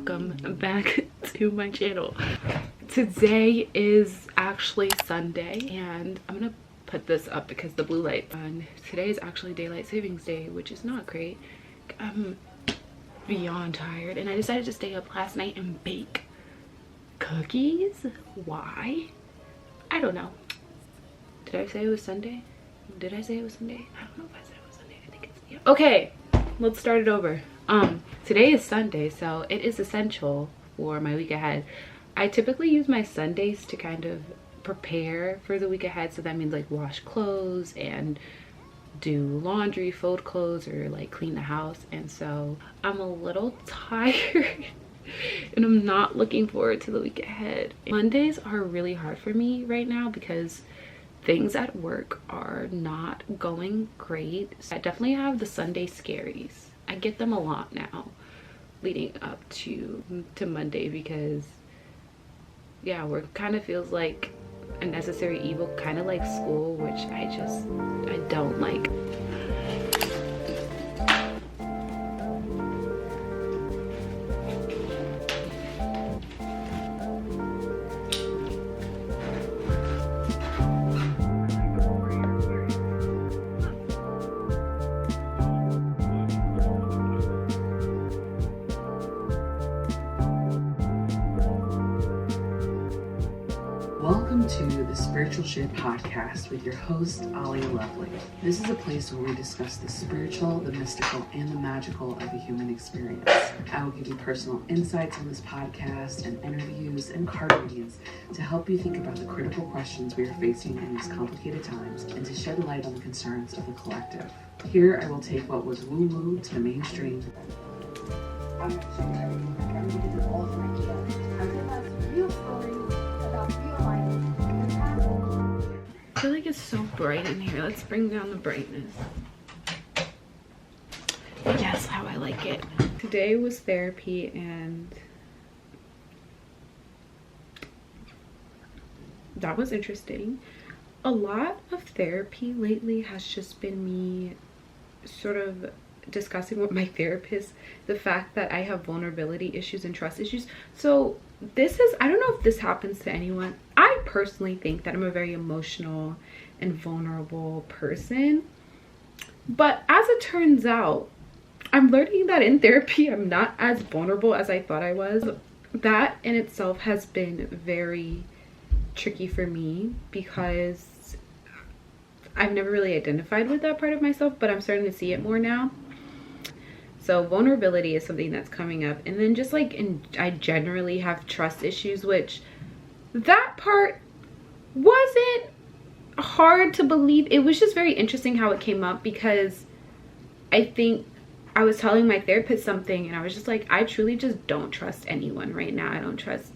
welcome back to my channel. Today is actually Sunday and I'm gonna put this up because the blue light on. Today is actually daylight savings day, which is not great. I'm beyond tired and I decided to stay up last night and bake cookies. Why? I don't know. Did I say it was Sunday? Did I say it was Sunday? I don't know if I said it was Sunday. I think it's, yeah. Okay, let's start it over. Today is Sunday, so it is essential for my week ahead. I typically use my Sundays to kind of prepare for the week ahead, so that means like wash clothes and do laundry, fold clothes, or like clean the house. And so I'm a little tired and I'm not looking forward to the week ahead. Mondays are really hard for me right now because things at work are not going great. So I definitely have the Sunday scaries. I get them a lot now leading up to Monday because yeah, work kind of feels like a necessary evil, kind of like school, which I don't like. Welcome to the Spiritual Shit Podcast with your host, Alia Lovely. This is a place where we discuss the spiritual, the mystical, and the magical of the human experience. I will give you personal insights on this podcast and interviews and card readings to help you think about the critical questions we are facing in these complicated times and to shed light on the concerns of the collective. Here, I will take what was woo-woo to the mainstream. I feel like it's so bright in here. Let's bring down the brightness. Yes, how I like it. Today was therapy and that was interesting. A lot of therapy lately has just been me sort of discussing with my therapist the fact that I have vulnerability issues and trust issues. So this is, I don't know if this happens to anyone. I personally think that I'm a very emotional and vulnerable person, but as it turns out, I'm learning that in therapy I'm not as vulnerable as I thought I was. That in itself has been very tricky for me because I've never really identified with that part of myself, but I'm starting to see it more now. So vulnerability is something that's coming up. And then just like, I generally have trust issues, which that part wasn't hard to believe. It was just very interesting how it came up because I think I was telling my therapist something and I was just like, I truly just don't trust anyone right now. I don't trust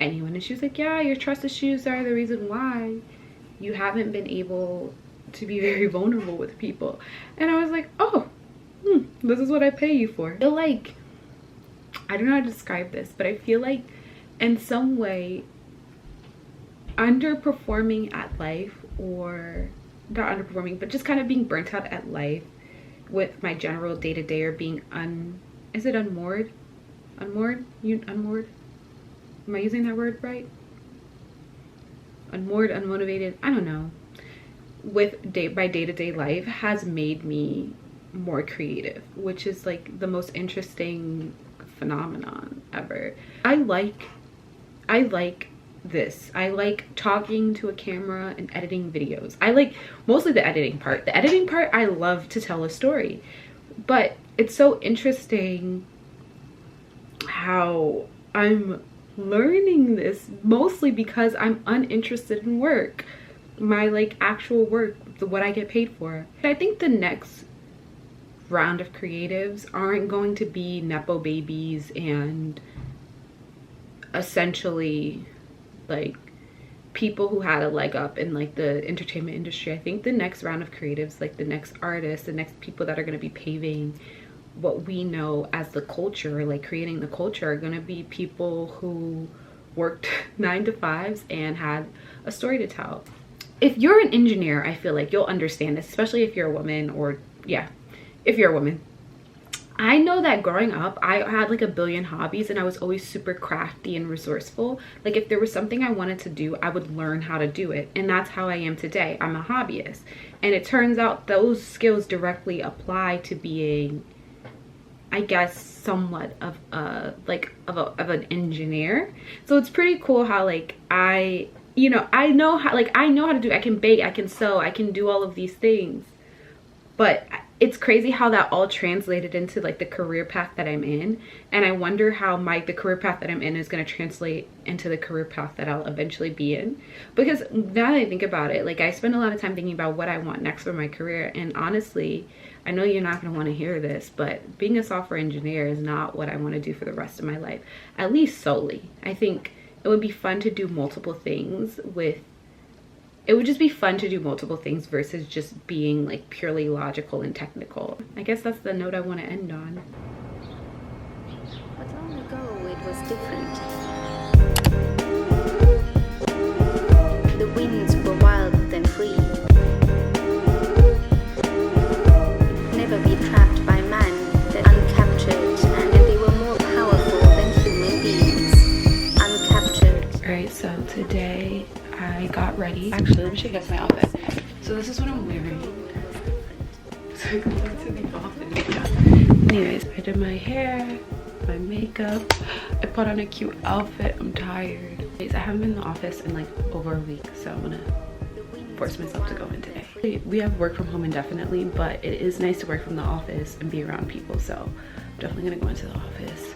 anyone. And she was like, yeah, your trust issues are the reason why you haven't been able to be very vulnerable with people. And I was like, oh, this is what I pay you for. I feel like, I don't know how to describe this, but I feel like in some way underperforming at life, or not underperforming, but just kind of being burnt out at life with my general day-to-day, or being is it unmoored? Unmoored? Unmoored? Am I using that word right? Unmoored, unmotivated, I don't know. With my day-to-day life has made me more creative, which is like the most interesting phenomenon ever. I like this. I like talking to a camera and editing videos. I like mostly the editing part. The editing part, I love to tell a story, but it's so interesting how I'm learning this mostly because I'm uninterested in work, my like actual work, what I get paid for. I think the next round of creatives aren't going to be nepo babies and essentially like people who had a leg up in like the entertainment industry. I think the next round of creatives, like the next artists, the next people that are going to be paving what we know as the culture, like creating the culture, are going to be people who worked 9 to 5s and had a story to tell. If you're an engineer, I feel like you'll understand this, especially if you're a woman, or yeah, if you're a woman. I know that growing up, I had like a billion hobbies and I was always super crafty and resourceful. Like if there was something I wanted to do, I would learn how to do it. And that's how I am today. I'm a hobbyist. And it turns out those skills directly apply to being, I guess, somewhat of an engineer. So it's pretty cool how like I know how to do, I can bake, I can sew, I can do all of these things. But it's crazy how that all translated into like the career path that I'm in. And I wonder how the career path that I'm in is going to translate into the career path that I'll eventually be in. Because now that I think about it, like I spend a lot of time thinking about what I want next for my career. And honestly, I know you're not going to want to hear this, but being a software engineer is not what I want to do for the rest of my life, at least solely. I think it would be fun to do multiple things it would just be fun to do multiple things versus just being like purely logical and technical. I guess that's the note I want to end on. But long ago it was different. The winds were wild and free. Never be trapped by man, that uncaptured, and they were more powerful than human beings. Uncaptured. Alright, so today I got ready. Actually, let me show you guys my outfit. So this is what I'm wearing. So I go to the office. Yeah. Anyways, I did my hair, my makeup. I put on a cute outfit. I'm tired. I haven't been in the office in like over a week, so I'm gonna force myself to go in today. We have work from home indefinitely, but it is nice to work from the office and be around people, so I'm definitely gonna go into the office.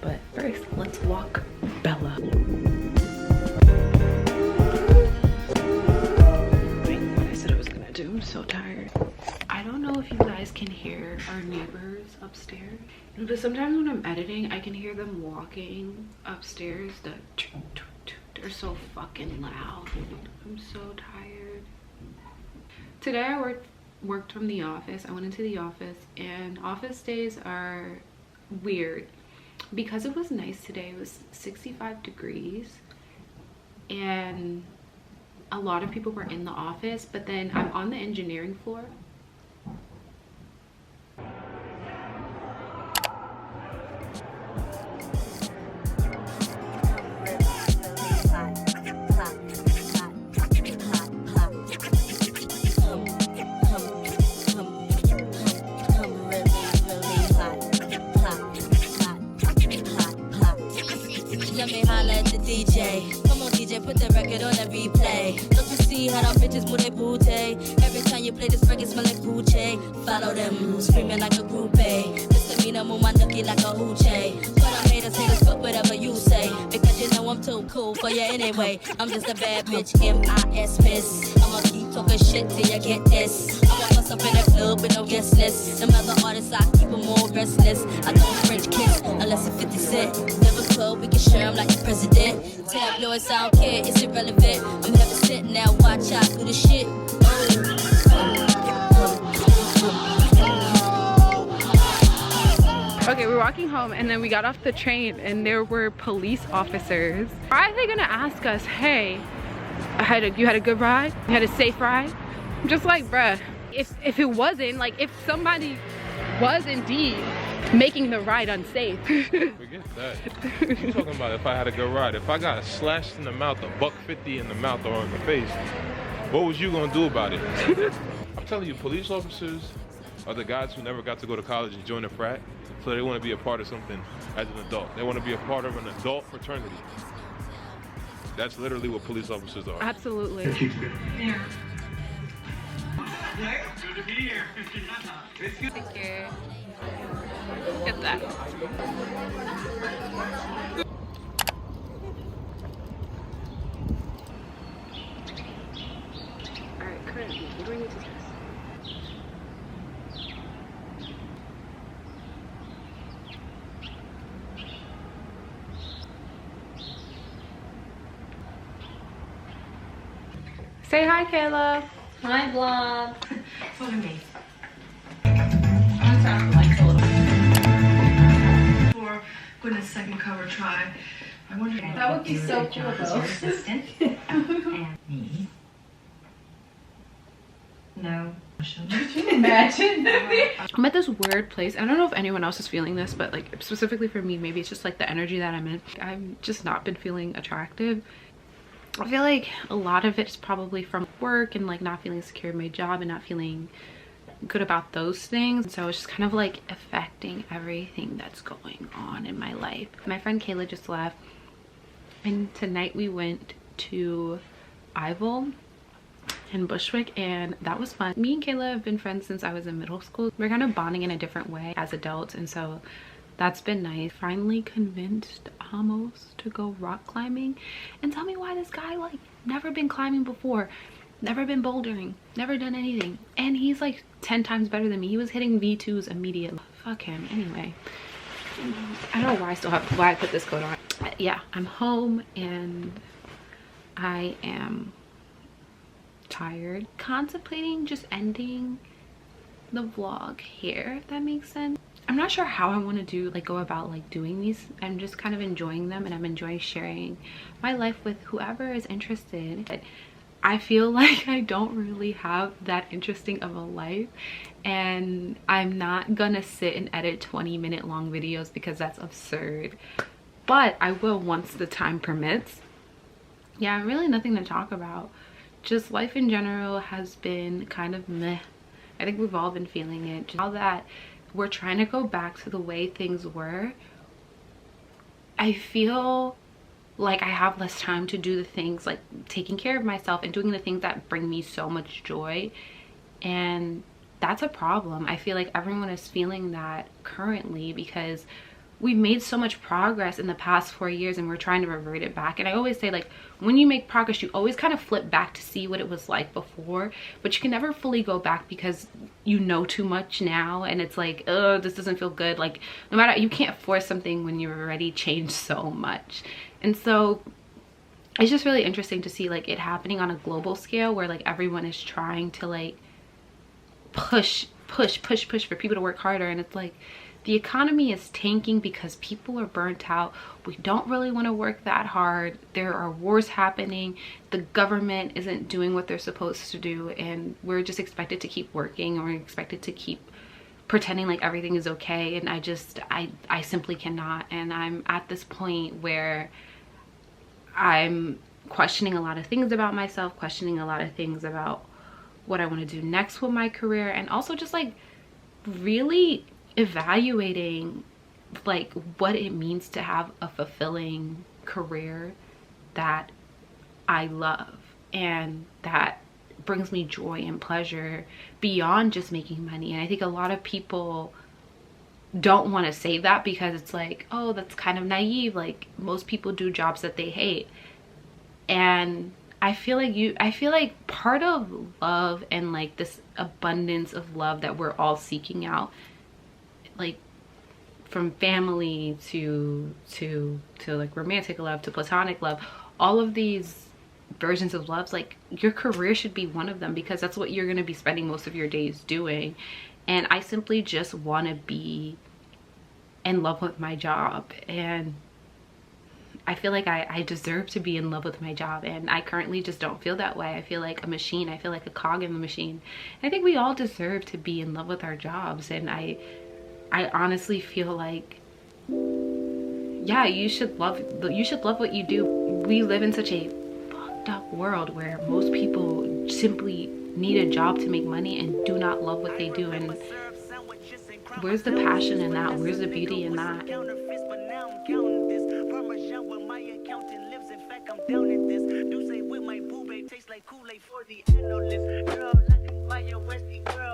But first, let's walk Bella. I'm so tired. I don't know if you guys can hear our neighbors upstairs, but sometimes when I'm editing, I can hear them walking upstairs. They're so fucking loud. I'm so tired. Today I worked from the office. I went into the office, and office days are weird because it was nice today. It was 65 degrees and a lot of people were in the office, but then I'm on the engineering floor. Let me holla at the DJ. Come on, DJ, put the record on a replay. Don't you see how them bitches move their booty? Every time you play this record, smell like Gucci. Follow them, screaming like a groupie. Misdemeanor, move my nookie like a hoochie. But I'm haters, fuck whatever you say. Because you know I'm too cool for you anyway. I'm just a bad bitch, M.I.S. miss. I'ma keep talking shit till you get this. I'ma bust up in the club with no guest list. Them other artists, I keep them more restless. I don't French kiss unless it's 50 Cent. Never club, we can share them like the president. Tabloids, I don't care, it's irrelevant. I'm never sitting there, watch out, do the shit. Okay, we're walking home and then we got off the train and there were police officers. Why are they gonna ask us, hey, you had a good ride? You had a safe ride? I'm just like, bruh, if it wasn't, like if somebody was indeed making the ride unsafe. Forget that. You talking about if I had a good ride? If I got slashed in the mouth, $150 in the mouth or in the face, what was you gonna do about it? I'm telling you, police officers are the guys who never got to go to college and join a frat, so they want to be a part of something as an adult. They want to be a part of an adult fraternity. That's literally what police officers are. Absolutely. Good to be here. It's good. Take care. Look at that. Alright, currently, what do we need to test? Say hi, Kayla. Hi, vlog. Look at me. I'm gonna turn off the lights a little bit. Before going to the second cover try, I wonder if That would be so cool, though. Assistant and me. No. Imagine. I'm at this weird place. I don't know if anyone else is feeling this, but like specifically for me, maybe it's just like the energy that I'm in. I've just not been feeling attractive. I feel like a lot of it's probably from work and like not feeling secure in my job and not feeling good about those things. So it's just kind of like affecting everything that's going on in my life. My friend Kayla just left, and tonight we went to Ivel in Bushwick, and that was fun. Me and Kayla have been friends since I was in middle school. We're kind of bonding in a different way as adults, and so that's been nice. Finally convinced Amos to go rock climbing. And tell me why this guy like never been climbing before, never been bouldering, never done anything, and he's like 10 times better than me. He was hitting V2s immediately. Fuck him. Anyway, I don't know why I put this coat on. Yeah, I'm home and I am tired, contemplating just ending the vlog here, if that makes sense. I'm not sure how I want to go about like doing these. I'm just kind of enjoying them, and I'm enjoying sharing my life with whoever is interested. But I feel like I don't really have that interesting of a life, and I'm not gonna sit and edit 20-minute long videos because that's absurd, but I will once the time permits. Yeah, really nothing to talk about. Just life in general has been kind of meh. I think we've all been feeling it. Just now that we're trying to go back to the way things were, I feel like I have less time to do the things like taking care of myself and doing the things that bring me so much joy, and that's a problem. I feel like everyone is feeling that currently because we've made so much progress in the past 4 years and we're trying to revert it back. And I always say, like, when you make progress, you always kind of flip back to see what it was like before, but you can never fully go back because you know too much now, and it's like, oh, this doesn't feel good. Like, no matter, you can't force something when you've already changed so much. And so it's just really interesting to see like it happening on a global scale where like everyone is trying to like push for people to work harder, and it's like the economy is tanking because people are burnt out. We don't really want to work that hard. There are wars happening. The government isn't doing what they're supposed to do, and we're just expected to keep working, or we're expected to keep pretending like everything is okay. And I simply cannot. And I'm at this point where I'm questioning a lot of things about myself, questioning a lot of things about what I want to do next with my career, and also just like really evaluating like what it means to have a fulfilling career that I love and that brings me joy and pleasure beyond just making money. And I think a lot of people don't want to say that because it's like, oh, that's kind of naive. Like, most people do jobs that they hate. And I feel like part of love and like this abundance of love that we're all seeking out, like from family to like romantic love to platonic love, all of these versions of loves, like your career should be one of them because that's what you're going to be spending most of your days doing. And I simply just want to be in love with my job, and I feel like I deserve to be in love with my job, and I currently just don't feel that way. I feel like a machine. I feel like a cog in the machine. I think we all deserve to be in love with our jobs, and I honestly feel like, yeah, you should love what you do. We live in such a fucked up world where most people simply need a job to make money and do not love what they do. And where's the passion in that? Where's the beauty in that? Down at this, do say with my boo babe tastes like Kool-Aid for the analyst. Girl, nothing by your Westie girl.